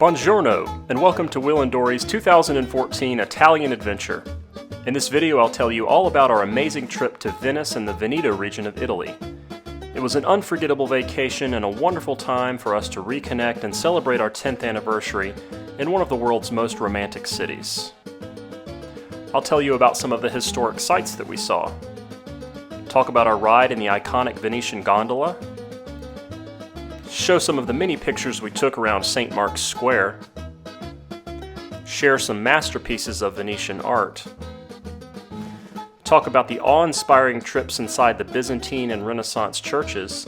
Buongiorno, and welcome to Will and Dorie's 2014 Italian adventure. In this video, I'll tell you all about our amazing trip to Venice and the Veneto region of Italy. It was an unforgettable vacation and a wonderful time for us to reconnect and celebrate our 10th anniversary in one of the world's most romantic cities. I'll tell you about some of the historic sights that we saw, talk about our ride in the iconic Venetian gondola, show some of the many pictures we took around St. Mark's Square, share some masterpieces of Venetian art, talk about the awe-inspiring trips inside the Byzantine and Renaissance churches,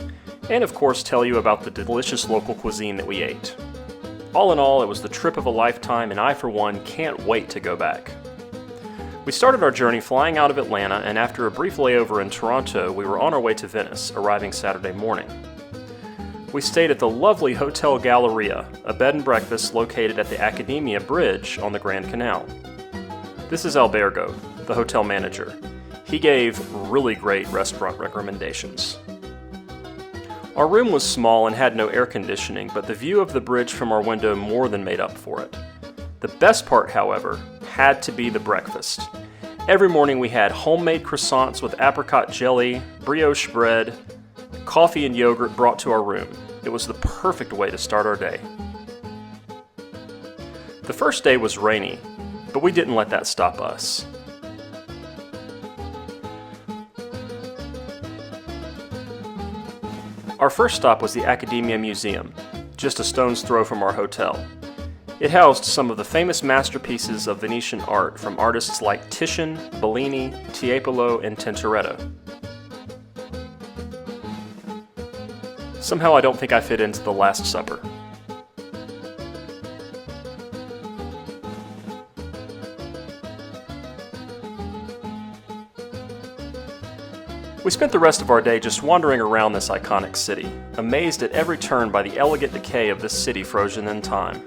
and of course tell you about the delicious local cuisine that we ate. All in all, it was the trip of a lifetime, and I, for one, can't wait to go back. We started our journey flying out of Atlanta, and after a brief layover in Toronto, we were on our way to Venice, arriving Saturday morning. We stayed at the lovely Hotel Galleria, a bed and breakfast located at the Accademia Bridge on the Grand Canal. This is Albergo, the hotel manager. He gave really great restaurant recommendations. Our room was small and had no air conditioning, but the view of the bridge from our window more than made up for it. The best part, however, had to be the breakfast. Every morning we had homemade croissants with apricot jelly, brioche bread, coffee and yogurt brought to our room. It was the perfect way to start our day. The first day was rainy, but we didn't let that stop us. Our first stop was the Accademia Museum, just a stone's throw from our hotel. It housed some of the famous masterpieces of Venetian art from artists like Titian, Bellini, Tiepolo, and Tintoretto. Somehow I don't think I fit into the Last Supper. We spent the rest of our day just wandering around this iconic city, amazed at every turn by the elegant decay of this city frozen in time.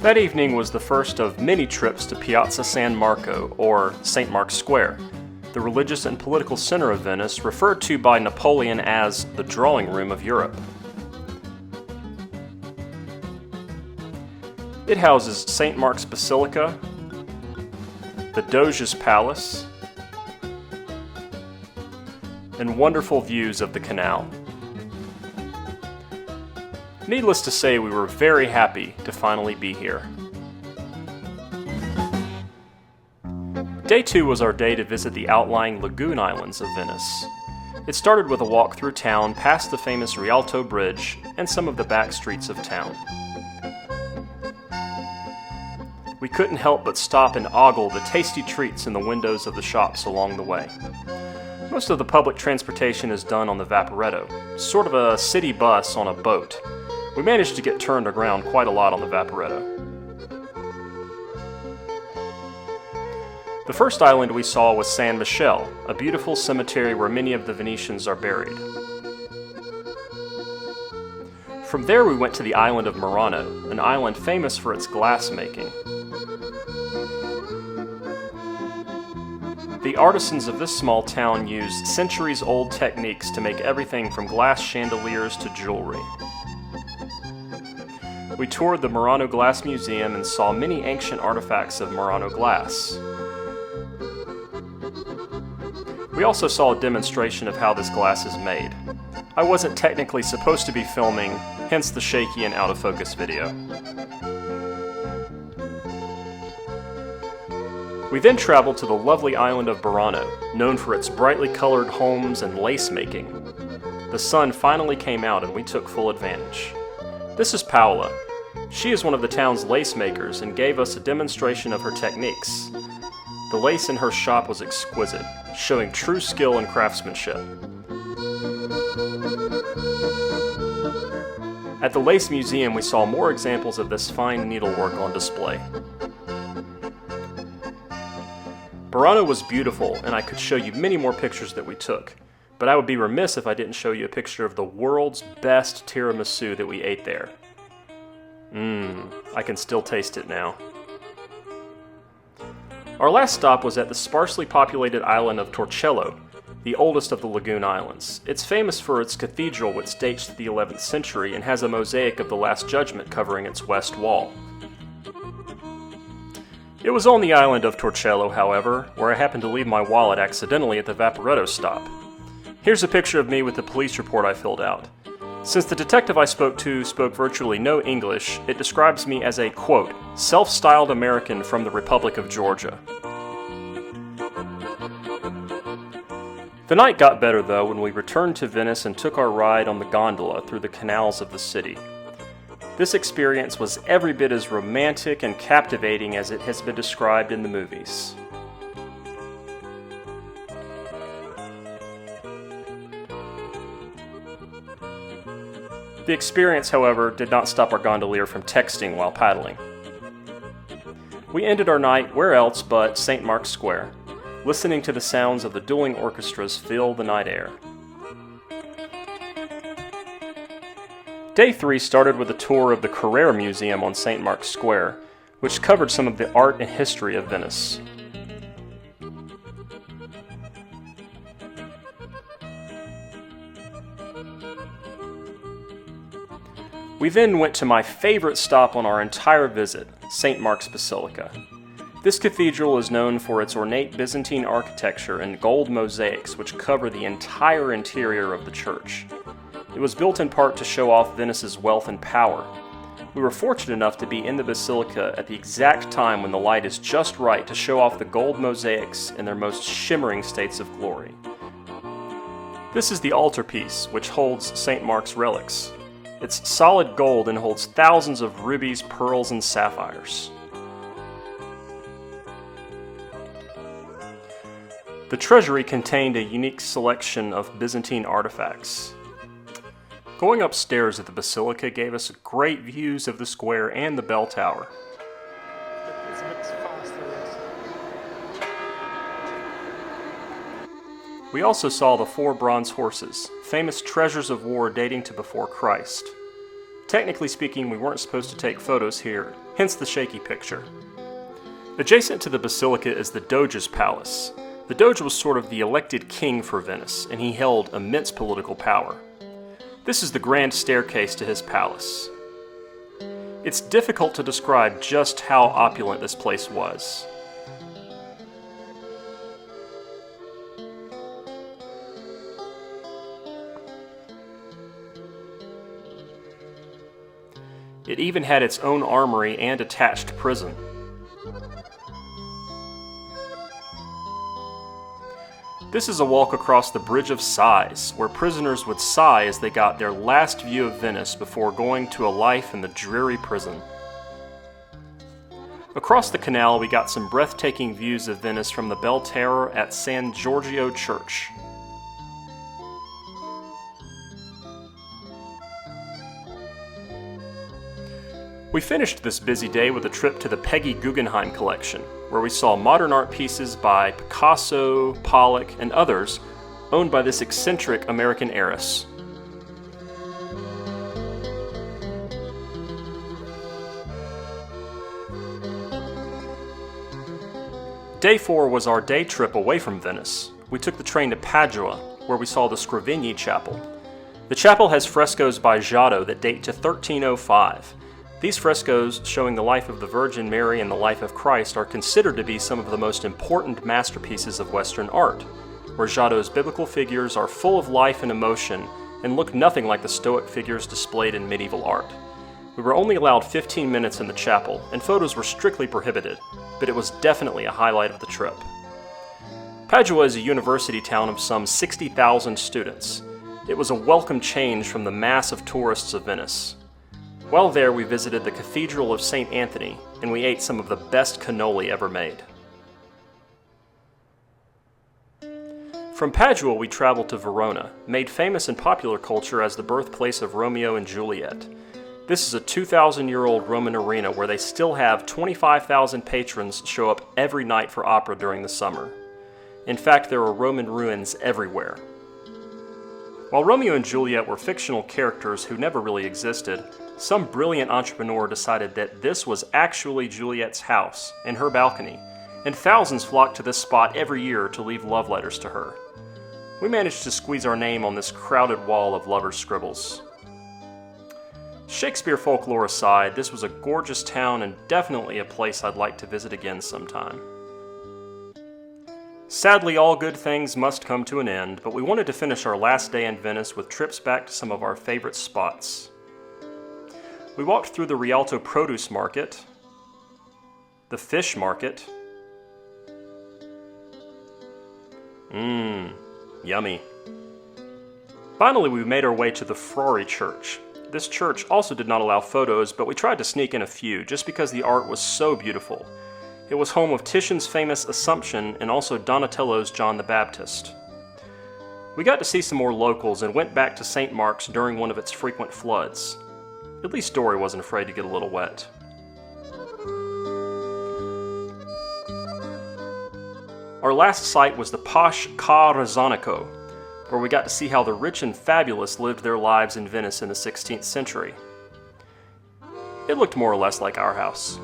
That evening was the first of many trips to Piazza San Marco, or St. Mark's Square, the religious and political center of Venice, referred to by Napoleon as the drawing room of Europe. It houses St. Mark's Basilica, the Doge's Palace, and wonderful views of the canal. Needless to say, we were very happy to finally be here. Day 2 was our day to visit the outlying lagoon islands of Venice. It started with a walk through town, past the famous Rialto Bridge, and some of the back streets of town. We couldn't help but stop and ogle the tasty treats in the windows of the shops along the way. Most of the public transportation is done on the Vaporetto, sort of a city bus on a boat. We managed to get turned around quite a lot on the Vaporetto. The first island we saw was San Michele, a beautiful cemetery where many of the Venetians are buried. From there we went to the island of Murano, an island famous for its glass making. The artisans of this small town used centuries-old techniques to make everything from glass chandeliers to jewelry. We toured the Murano Glass Museum and saw many ancient artifacts of Murano glass. We also saw a demonstration of how this glass is made. I wasn't technically supposed to be filming, hence the shaky and out-of-focus video. We then traveled to the lovely island of Burano, known for its brightly colored homes and lace making. The sun finally came out and we took full advantage. This is Paola. She is one of the town's lace makers and gave us a demonstration of her techniques. The lace in her shop was exquisite, showing true skill and craftsmanship. At the Lace Museum, we saw more examples of this fine needlework on display. Burano was beautiful, and I could show you many more pictures that we took, but I would be remiss if I didn't show you a picture of the world's best tiramisu that we ate there. I can still taste it now. Our last stop was at the sparsely populated island of Torcello, the oldest of the lagoon islands. It's famous for its cathedral, which dates to the 11th century and has a mosaic of the Last Judgment covering its west wall. It was on the island of Torcello, however, where I happened to leave my wallet accidentally at the Vaporetto stop. Here's a picture of me with the police report I filled out. Since the detective I spoke to spoke virtually no English, it describes me as a, quote, self-styled American from the Republic of Georgia. The night got better, though, when we returned to Venice and took our ride on the gondola through the canals of the city. This experience was every bit as romantic and captivating as it has been described in the movies. The experience, however, did not stop our gondolier from texting while paddling. We ended our night where else but St. Mark's Square, listening to the sounds of the dueling orchestras fill the night air. Day 3 started with a tour of the Carrera Museum on St. Mark's Square, which covered some of the art and history of Venice. We then went to my favorite stop on our entire visit, St. Mark's Basilica. This cathedral is known for its ornate Byzantine architecture and gold mosaics which cover the entire interior of the church. It was built in part to show off Venice's wealth and power. We were fortunate enough to be in the basilica at the exact time when the light is just right to show off the gold mosaics in their most shimmering states of glory. This is the altarpiece, which holds St. Mark's relics. It's solid gold and holds thousands of rubies, pearls, and sapphires. The treasury contained a unique selection of Byzantine artifacts. Going upstairs at the basilica gave us great views of the square and the bell tower. It's a bit faster, yes. We also saw the 4 bronze horses, famous treasures of war dating to before Christ. Technically speaking, we weren't supposed to take photos here, hence the shaky picture. Adjacent to the basilica is the Doge's palace. The Doge was sort of the elected king for Venice, and he held immense political power. This is the grand staircase to his palace. It's difficult to describe just how opulent this place was. It even had its own armory and attached prison. This is a walk across the Bridge of Sighs, where prisoners would sigh as they got their last view of Venice before going to a life in the dreary prison. Across the canal, we got some breathtaking views of Venice from the bell tower at San Giorgio Church. We finished this busy day with a trip to the Peggy Guggenheim collection, where we saw modern art pieces by Picasso, Pollock, and others owned by this eccentric American heiress. Day 4 was our day trip away from Venice. We took the train to Padua, where we saw the Scrovegni Chapel. The chapel has frescoes by Giotto that date to 1305. These frescoes, showing the life of the Virgin Mary and the life of Christ, are considered to be some of the most important masterpieces of Western art, where Giotto's biblical figures are full of life and emotion and look nothing like the Stoic figures displayed in medieval art. We were only allowed 15 minutes in the chapel, and photos were strictly prohibited, but it was definitely a highlight of the trip. Padua is a university town of some 60,000 students. It was a welcome change from the mass of tourists of Venice. While there, we visited the Cathedral of St. Anthony, and we ate some of the best cannoli ever made. From Padua, we traveled to Verona, made famous in popular culture as the birthplace of Romeo and Juliet. This is a 2,000-year-old Roman arena where they still have 25,000 patrons show up every night for opera during the summer. In fact, there are Roman ruins everywhere. While Romeo and Juliet were fictional characters who never really existed, some brilliant entrepreneur decided that this was actually Juliet's house and her balcony, and thousands flocked to this spot every year to leave love letters to her. We managed to squeeze our name on this crowded wall of lovers' scribbles. Shakespeare folklore aside, this was a gorgeous town and definitely a place I'd like to visit again sometime. Sadly, all good things must come to an end, but we wanted to finish our last day in Venice with trips back to some of our favorite spots. We walked through the Rialto Produce Market, the Fish Market. Yummy. Finally, we made our way to the Frari Church. This church also did not allow photos, but we tried to sneak in a few just because the art was so beautiful. It was home of Titian's famous Assumption and also Donatello's John the Baptist. We got to see some more locals and went back to St. Mark's during one of its frequent floods. At least Dorie wasn't afraid to get a little wet. Our last site was the posh Ca' Rezzonico, where we got to see how the rich and fabulous lived their lives in Venice in the 16th century. It looked more or less like our house.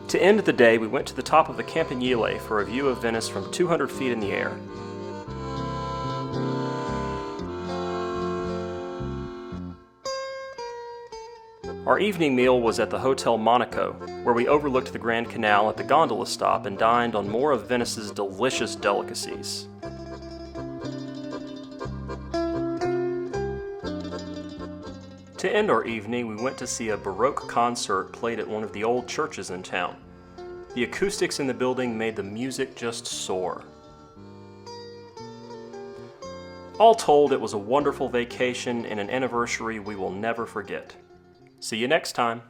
To end the day, we went to the top of the Campanile for a view of Venice from 200 feet in the air. Our evening meal was at the Hotel Monaco, where we overlooked the Grand Canal at the gondola stop and dined on more of Venice's delicious delicacies. To end our evening, we went to see a Baroque concert played at one of the old churches in town. The acoustics in the building made the music just soar. All told, it was a wonderful vacation and an anniversary we will never forget. See you next time.